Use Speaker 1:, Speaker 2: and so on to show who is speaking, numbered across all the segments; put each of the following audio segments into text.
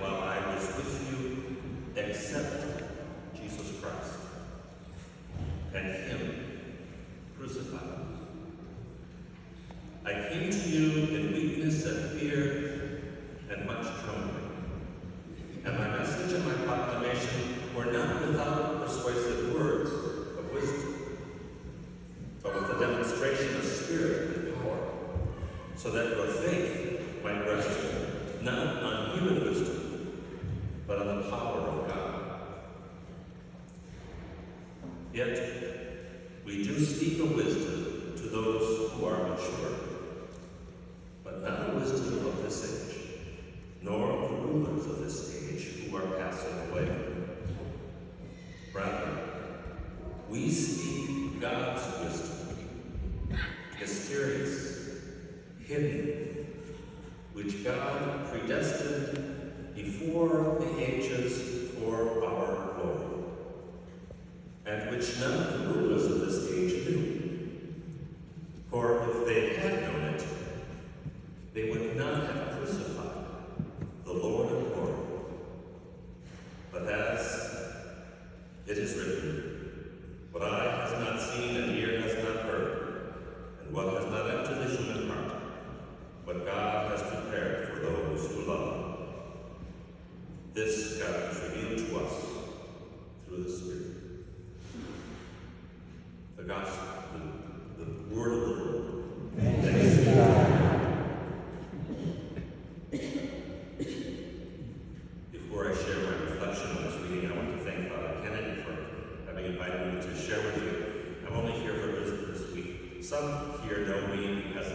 Speaker 1: while I was with you except Jesus Christ and him crucified. I came to you in weakness and fear and much trembling, and my message and my proclamation were not without persuasive words of wisdom, but with a demonstration of spirit and power, so that your faith might rest not on human wisdom, but on the power of God. Yet we do speak of wisdom to those who are mature, but not a wisdom of this age, nor of the rulers of this age who are passing away. Rather, we speak God's wisdom, mysterious, hidden, which God predestined before the ages for our glory, and which none of the rulers of this age knew. For if they had known it, they would not have crucified the Lord of glory. But as it is written, what eye has not seen and ear has not heard, and what has not entered the human heart, what God has prepared for those who love him. This God has revealed to us through the Spirit. The gospel, the word of the Lord. Thanks be to God. Before I share my reflection on this reading, I want to thank Father Kennedy for having invited me to share with you. I'm only here for this week. Some here know me because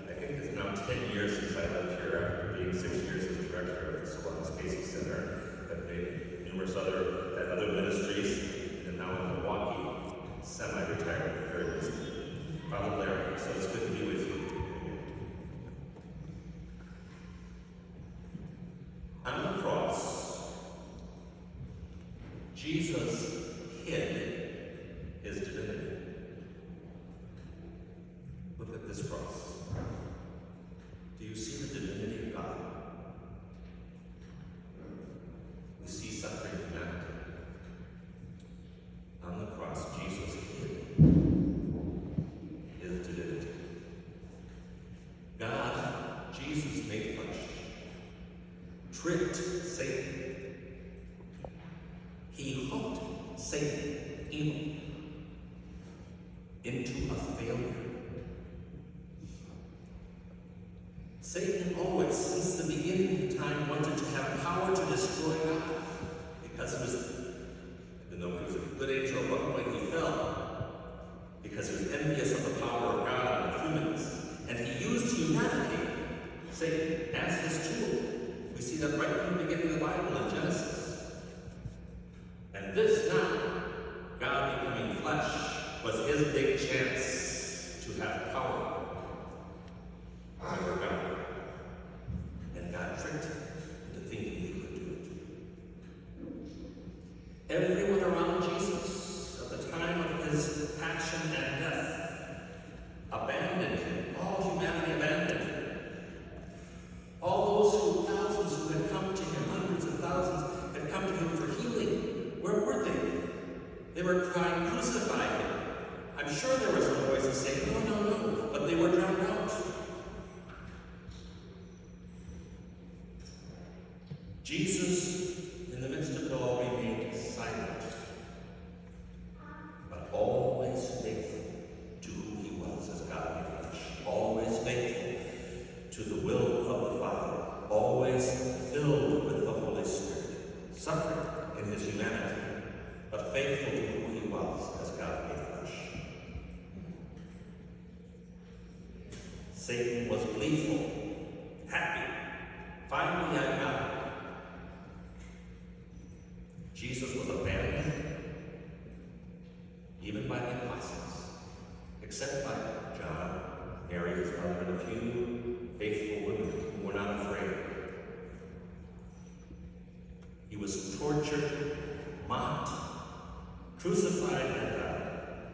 Speaker 1: I think it's now 10 years since I left here after being 6 years as director of the Solanus Casey Center. I've made numerous other ministries, and now in Milwaukee, semi-retired, very busy. Father Larry, so it's good to be with you. On the cross, Jesus hid his divinity. Look at this cross. Do you see the divinity of God? We see suffering humanity. On the cross, Jesus hid his divinity. God, Jesus made flesh, tricked Satan. He hooked Satan, evil, into a failure. Satan always, since the beginning of time, wanted to have power to destroy God, because he was, even though he was a good angel, at one point he fell, because he was envious of the power of God and humans, and he used humanity, Satan, as his tool. We see that right from the beginning of the Bible in Genesis. And this now, God becoming flesh, was his big chance to have power over God. And God tricked him into thinking he could do it. Everyone around Jesus at the time of his passion and death abandoned him. All humanity abandoned him. All those thousands who had come to him, hundreds of thousands, had come to him for healing. Where were they? They were crying, crucify him. I'm sure there was some voices saying, no, no, no, but they were drowned out. Jesus, in the midst of it all, remained silent, but always faithful to who he was as God in flesh, always faithful to the will of the Father, always filled with the Holy Spirit, suffering in his humanity, but faithful to who he was as God made flesh. Satan was gleeful, happy, finally had God. Jesus was abandoned, even by the apostles, except by John, Mary, his mother, and a few faithful women who were not afraid. He was tortured, mocked, crucified, and died.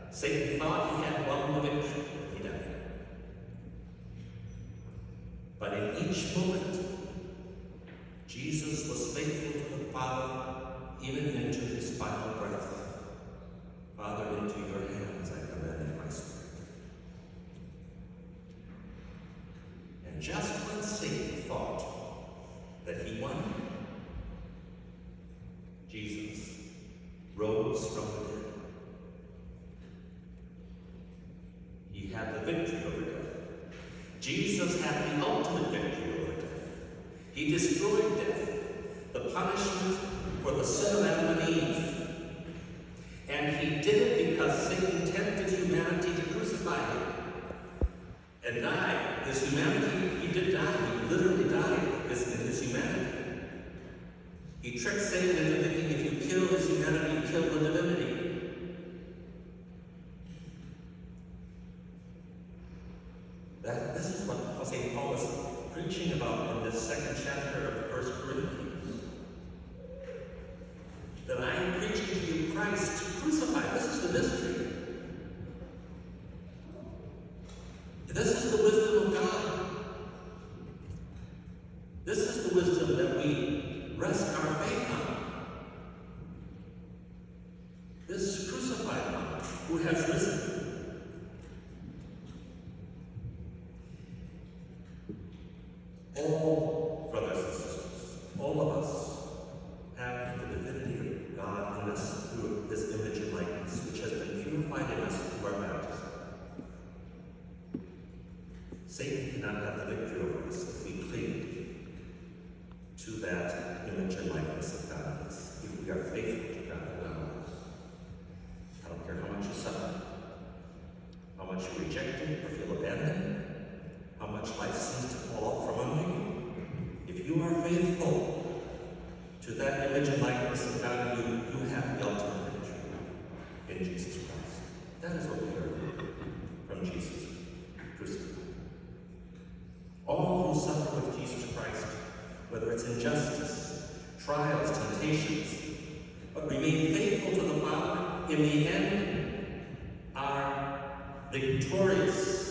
Speaker 1: Satan thought he had won the victory. He died. But in each moment, Jesus was faithful to the Father even into his final breath. Father, into your hands I commend my spirit. And just when Satan thought that he won, Jesus rose from the dead. He had the victory over death. Jesus had the ultimate victory over death. He destroyed death, the punishment for the sin of Adam and Eve. And he did it because Satan tempted humanity to crucify him and die. His humanity, he did die. He literally died in his humanity. He tricked Satan into thinking if you kill his humanity, you kill the divinity. This is what St. Paul is preaching about in this second chapter of 1 Corinthians. That I am preaching to you Christ crucified. This is the mystery. This is the wisdom of God. This is the wisdom that we rest our faith on. This crucified one who has risen. All brothers and sisters, all of us have the divinity of God in us through his image and likeness, which has been purified in us through our baptism. Satan cannot have the victory over us if we cling to that image and likeness of God in us, if we are faithful to God in our lives. I don't care how much you suffer, how much you rejected or feel abandoned, how much life seems to fall off from under you. If you are faithful to that image and likeness of God, you have the ultimate victory in Jesus Christ. That is what we heard from Jesus crucified. All who suffer with Jesus Christ, whether it's injustice, trials, temptations, but remain faithful to the Father, in the end are victorious.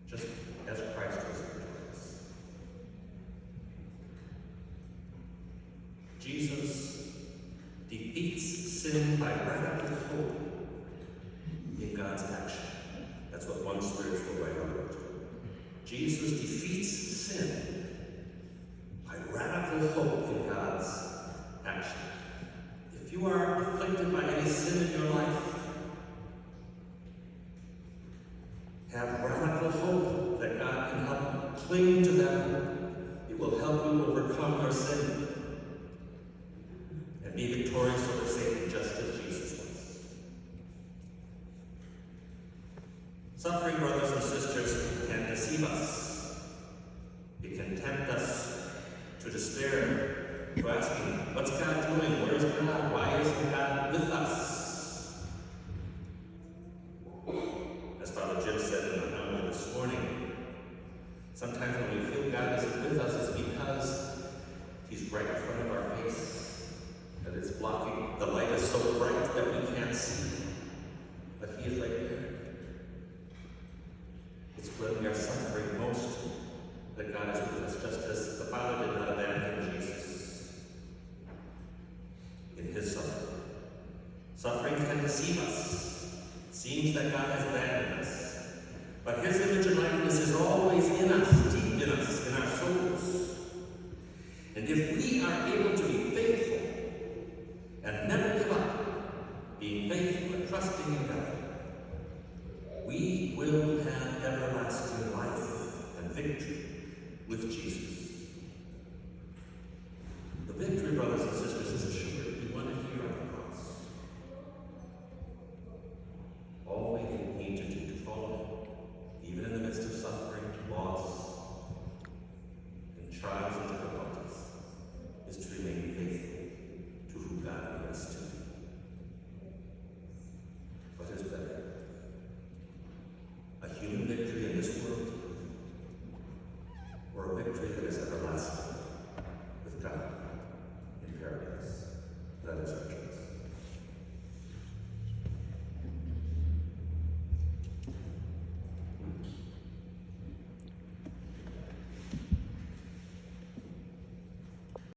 Speaker 1: Just as Christ was victorious. Jesus defeats sin by radical hope in God's action. That's what one spiritual writer wrote. Jesus defeats sin by radical hope in God's action. If you are afflicted by any sin in your life, have radical hope that God can help you. Cling to that hope. It will help you overcome your sin and be victorious over Satan just as Jesus was. Suffering, brothers and sisters, can deceive us. It can tempt us to despair, to asking, what's God doing? Where is God? Why isn't God with us? As Father Jim said in the homily this morning, sometimes when we feel God isn't with us, it's because he's right in front of our face, that it's blocking. The light is so bright that we can't see, but he is right there. It's when we are suffering most that God is with us, just as the Father did not abandon Jesus in his suffering. Suffering can deceive us. It seems that God has abandoned us, but his image and likeness is always in us, deep in us, in our souls. And if we are able to be faithful and never give up, being faithful and trusting in God, we will have everlasting life and victory with Jesus. The victory, brothers and sisters, is assured. We want to hear on the cross. All we need to do to follow him, even in the midst of suffering, loss, and trials and difficulties, is to remain faithful to who God made us to be. What is better? A human victory in this world, or a victory that is everlasting with God in paradise? That is our choice.